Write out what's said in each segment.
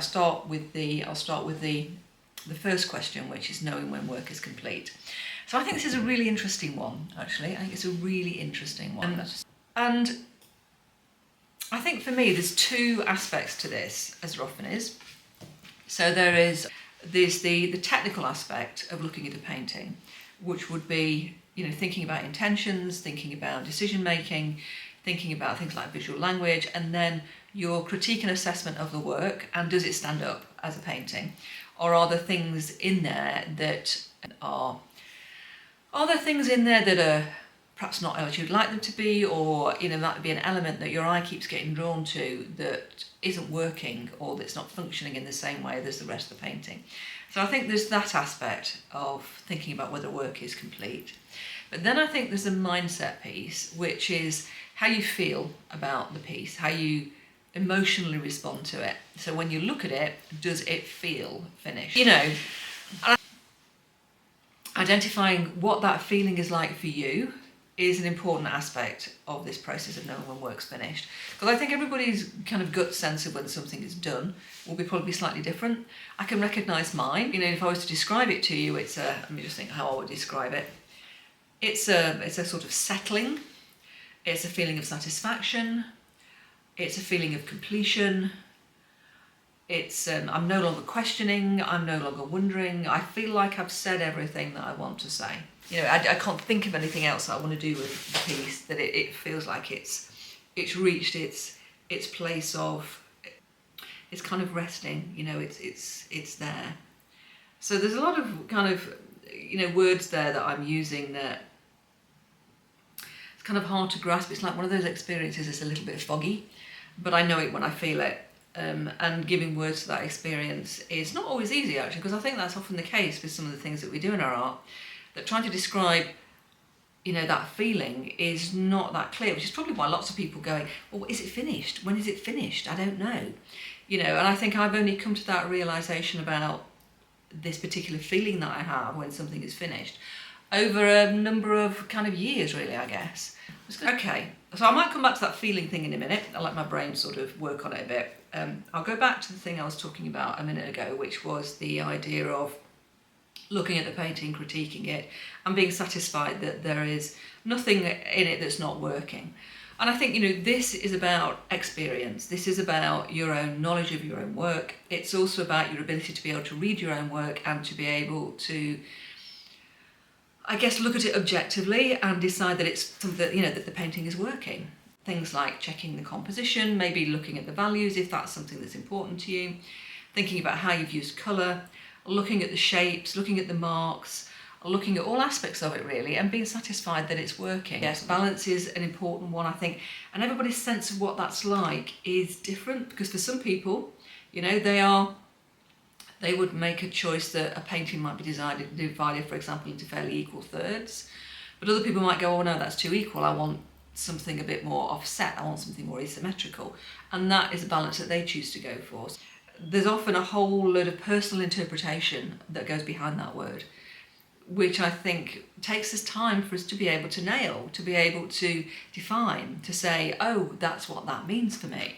I'll start with the first question, which is knowing when work is complete. So I think this is a really interesting one, actually. I think it's a really interesting one. And I think for me, there's two aspects to this, as there often is. So there's the technical aspect of looking at a painting, which would be, thinking about intentions, thinking about decision making, thinking about things like visual language, and then your critique and assessment of the work, and does it stand up as a painting? Or are there things in there that are perhaps not as you'd like them to be, or might be an element that your eye keeps getting drawn to that isn't working or that's not functioning in the same way as the rest of the painting. So I think there's that aspect of thinking about whether work is complete. But then I think there's a mindset piece, which is how you feel about the piece, how you emotionally respond to it. So when you look at it, does it feel finished? Identifying what that feeling is like for you is an important aspect of this process of knowing when work's finished. Because I think everybody's kind of gut sense of whether something is done will be probably slightly different. I can recognise mine. If I was to describe it to you, let me just think how I would describe it. It's a sort of settling. It's a feeling of satisfaction. It's a feeling of completion. It's I'm no longer questioning. I'm no longer wondering. I feel like I've said everything that I want to say. I can't think of anything else that I want to do with the piece. That it feels like it's reached its place of, it's kind of resting. It's there. So there's a lot of kind of words there that I'm using that it's kind of hard to grasp. It's like one of those experiences that's a little bit foggy, but I know it when I feel it. And giving words to that experience is not always easy, actually, because I think that's often the case with some of the things that we do in our art, that trying to describe that feeling is not that clear, which is probably why lots of people going, well, is it finished? When is it finished? I don't know. And I think I've only come to that realisation about this particular feeling that I have when something is finished over a number of kind of years, really, I guess. Okay, so I might come back to that feeling thing in a minute. I'll let my brain sort of work on it a bit. I'll go back to the thing I was talking about a minute ago, which was the idea of looking at the painting, critiquing it, and being satisfied that there is nothing in it that's not working. And I think, this is about experience. This is about your own knowledge of your own work. It's also about your ability to be able to read your own work and to be able to, I guess, look at it objectively and decide that it's something that the painting is working. Things like checking the composition, maybe looking at the values if that's something that's important to you, thinking about how you've used colour, looking at the shapes, looking at the marks, looking at all aspects of it really, and being satisfied that it's working. Yes, balance is an important one, I think, and everybody's sense of what that's like is different, because for some people, they would make a choice that a painting might be divided, for example, into fairly equal thirds, but other people might go, oh no, that's too equal, I want something a bit more offset, I want something more asymmetrical, and that is a balance that they choose to go for. There's often a whole load of personal interpretation that goes behind that word, which I think takes us time for us to be able to nail, to be able to define, to say, oh, that's what that means for me.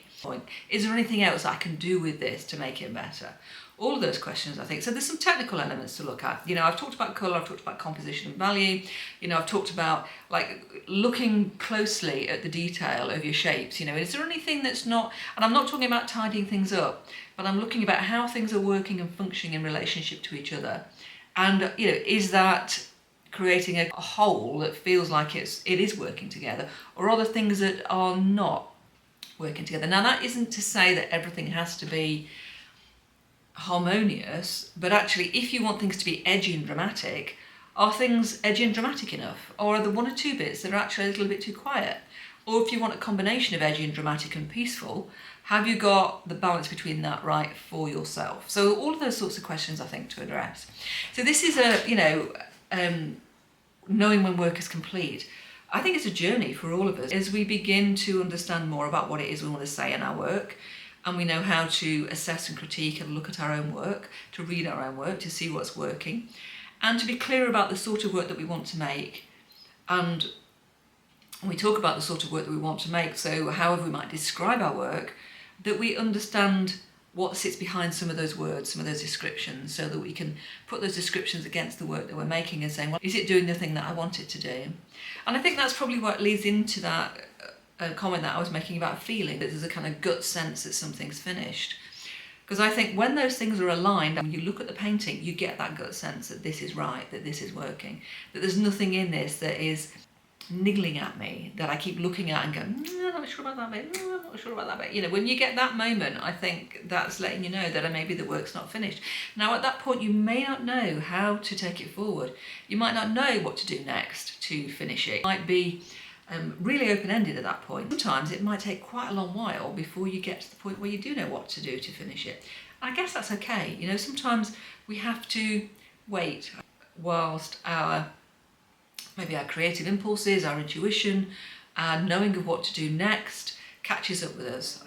Is there anything else I can do with this to make it better? All of those questions, I think. So there's some technical elements to look at. I've talked about colour, I've talked about composition and value. I've talked about looking closely at the detail of your shapes. Is there anything that's not, and I'm not talking about tidying things up, but I'm looking about how things are working and functioning in relationship to each other. And, is that creating a whole that feels like it is working together, or are there things that are not working together? Now, that isn't to say that everything has to be harmonious, but actually, if you want things to be edgy and dramatic, are things edgy and dramatic enough? Or are there one or two bits that are actually a little bit too quiet? Or if you want a combination of edgy and dramatic and peaceful, have you got the balance between that right for yourself? So all of those sorts of questions, I think, to address. So this is knowing when work is complete. I think it's a journey for all of us as we begin to understand more about what it is we want to say in our work, and we know how to assess and critique and look at our own work, to read our own work, to see what's working, and to be clear about the sort of work that we want to make. And when we talk about the sort of work that we want to make, so however we might describe our work, that we understand what sits behind some of those words, some of those descriptions, so that we can put those descriptions against the work that we're making and saying, well, is it doing the thing that I want it to do? And I think that's probably what leads into that comment that I was making about feeling, that there's a kind of gut sense that something's finished. Because I think when those things are aligned, when you look at the painting, you get that gut sense that this is right, that this is working, that there's nothing in this that is niggling at me, that I keep looking at and going, I'm not sure about that bit, I'm not sure about that bit. You know, when you get that moment, I think that's letting you know that maybe the work's not finished. Now at that point, you may not know how to take it forward. You might not know what to do next to finish it. It might be really open-ended at that point. Sometimes it might take quite a long while before you get to the point where you do know what to do to finish it. I guess that's okay. You know, sometimes we have to wait whilst maybe our creative impulses, our intuition, and knowing of what to do next catches up with us.